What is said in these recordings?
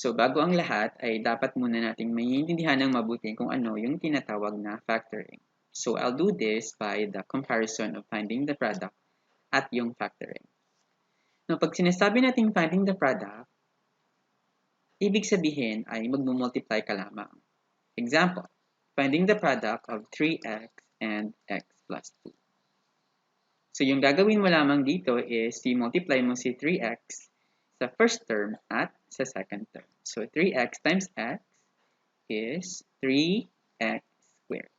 So bago ang lahat ay dapat muna nating maintindihan ng mabuti kung ano yung tinatawag na factoring. So I'll do this by the comparison of finding the product at yung factoring. No, pag sinasabi natin finding the product, ibig sabihin ay magmumultiply ka lamang. Example, finding the product of 3x and x plus 2. So yung gagawin mo lamang dito is i-multiply mo si 3x sa first term at sa second term. So 3x times x is 3x squared.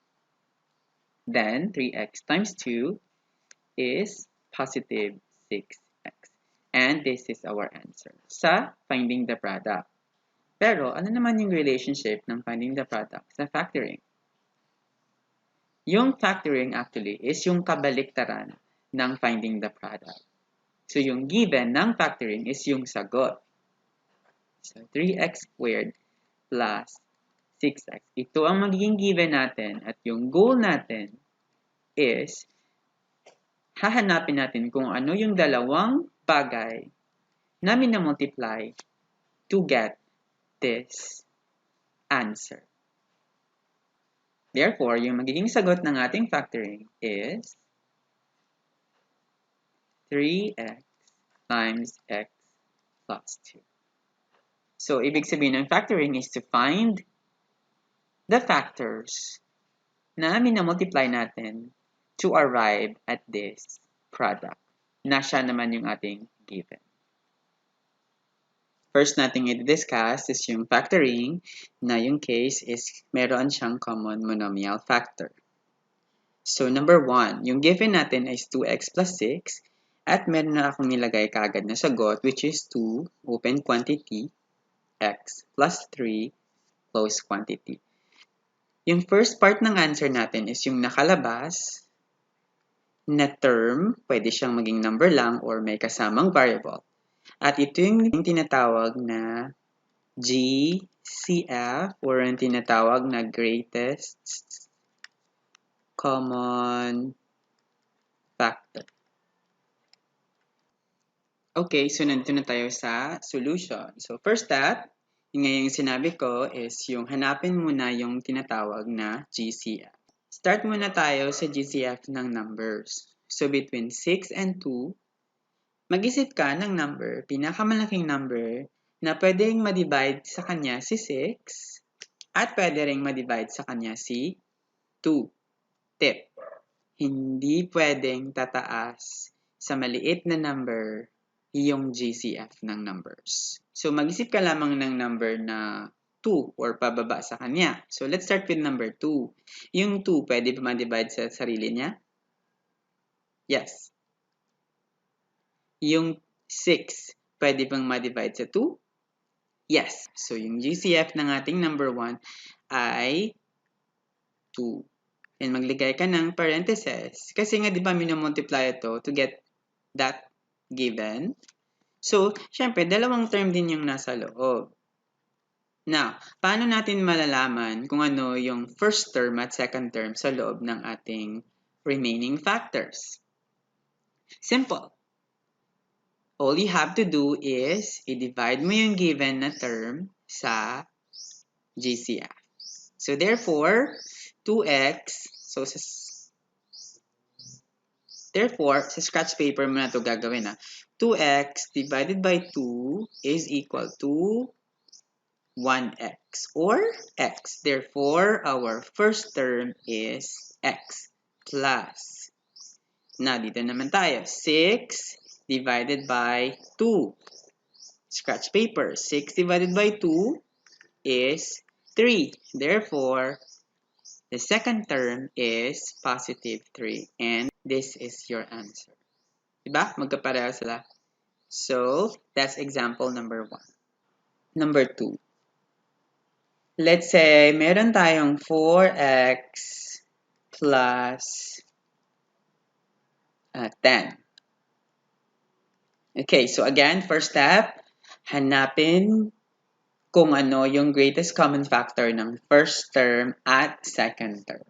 Then 3x times 2 is positive 6x. And this is our answer sa finding the product. Pero ano naman yung relationship ng finding the product sa factoring? Yung factoring actually is yung kabaliktaran ng finding the product. So yung given ng factoring is yung sagot. So 3x squared plus 6x. Ito ang magiging given natin at yung goal natin is hahanapin natin kung ano yung dalawang bagay na minamultiply to get this answer. Therefore, yung magiging sagot ng ating factoring is 3x times x plus 2. So, ibig sabihin ng factoring is to find the factors na minamultiply natin to arrive at this product na siya naman yung ating given. First nating i-discuss is yung factoring na yung case is meron siyang common monomial factor. So, number 1, yung given natin is 2x plus 6 at meron na akong nilagay kaagad na sagot which is 2 open quantity x plus 3 close quantity. Yung first part ng answer natin is yung nakalabas na term, pwede siyang maging number lang or may kasamang variable. At ito yung tinatawag na GCF or yung tinatawag na greatest common factor. Okay, so nandito na tayo sa solution. So first step, yung sinabi ko is yung hanapin muna yung tinatawag na GCF. Start muna tayo sa GCF ng numbers. So between 6 and 2, mag-isip ka ng number, pinakamalaking number, na pwedeng ma-divide sa kanya si 6 at pwede ring ma-divide sa kanya si 2. Tip, hindi pwedeng tataas sa maliit na number yung GCF ng numbers. So mag-isip ka lamang ng number na 2 or pababa sa kanya. So let's start with number 2. Yung 2 pwede ba ma-divide sa sarili niya? Yes. Yung 6 pwede bang ma-divide sa 2? Yes. So yung GCF ng ating number 1 ay 2. And magligay ka ng parentheses. Kasi nga, di ba, minumultiply ito to get that given. So, syempre, dalawang term din yung nasa loob. Now, paano natin malalaman kung ano yung first term at second term sa loob ng ating remaining factors? Simple. All you have to do is i-divide mo yung given na term sa GCF. So, therefore, 2x, therefore, sa scratch paper mo na ito gagawin na. 2x divided by 2 is equal to 1x or x. Therefore, our first term is x plus. Now, dito naman tayo. 6 divided by 2. Scratch paper. 6 divided by 2 is 3. Therefore, the second term is positive 3. And this is your answer. Diba? Magkapareho sila. So, that's example number 1. Number 2. Let's say, meron tayong 4x plus 10. Okay, so again, first step, hanapin kung ano yung greatest common factor ng first term at second term.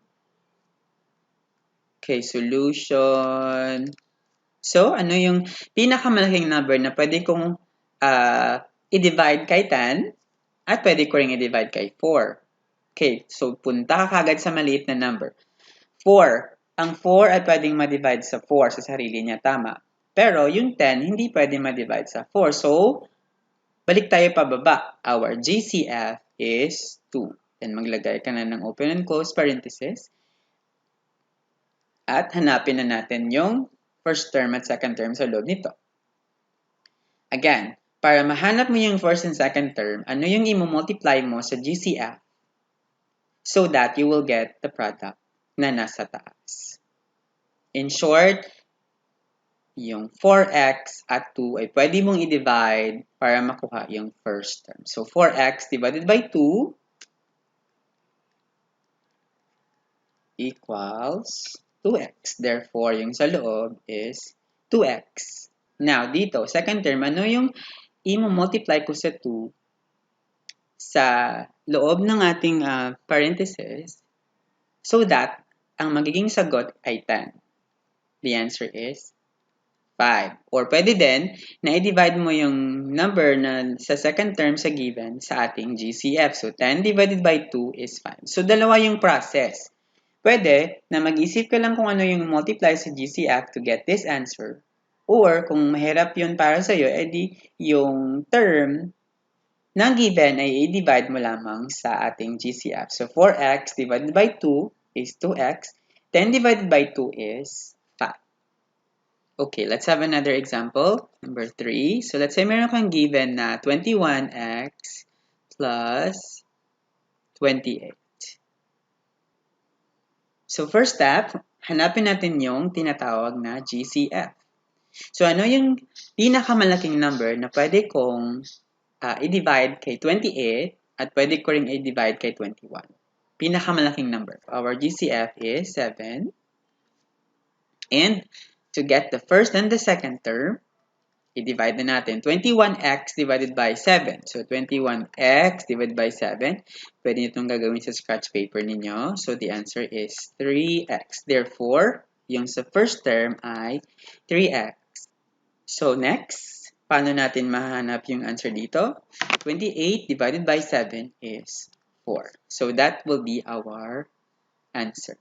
Okay, solution. So, ano yung pinakamalaking number na pwede kong i-divide kay 10? At pwede ko rin i-divide kay 4. Okay, so punta ka kagad sa maliit na number. 4. Ang 4 ay pwedeng ma-divide sa 4 sa sarili niya, tama. Pero yung 10, hindi pwede ma-divide sa 4. So, balik tayo pababa. Our GCF is 2. Then maglagay ka na ng open and close parenthesis. At hanapin na natin yung first term at second term sa loob nito. Again, para mahanap mo yung first and second term, ano yung i-multiply mo sa GCF so that you will get the product na nasa taas. In short, yung 4x at 2 ay pwede mong i-divide para makuha yung first term. So, 4x divided by 2 equals 2x. Therefore, yung sa loob is 2x. Now, dito, second term, ano yung i-multiply ko sa 2 sa loob ng ating parenthesis so that ang magiging sagot ay 10. The answer is 5. Or pwede din na i-divide mo yung number na sa second term sa given sa ating GCF. So, 10 divided by 2 is 5. So, dalawa yung process. Pwede na mag-isip ka lang kung ano yung multiply sa GCF to get this answer. Or, kung mahirap yun para sa'yo, edi yung term na given ay i-divide mo lamang sa ating GCF. So, 4x divided by 2 is 2x. 10 divided by 2 is 5. Okay, let's have another example. Number 3. So, let's say meron kang given na 21x plus 28. So, first step, hanapin natin yung tinatawag na GCF. So, ano yung pinakamalaking number na pwede kong i-divide kay 28 at pwede ko rin i-divide kay 21? Pinakamalaking number. Our GCF is 7. And to get the first and the second term, i-divide na natin. 21x divided by 7. So, 21x divided by 7. Pwede nyo itong gagawin sa scratch paper ninyo. So, the answer is 3x. Therefore, yung sa first term ay 3x. So, next, paano natin mahanap yung answer dito? 28 divided by 7 is 4. So, that will be our answer.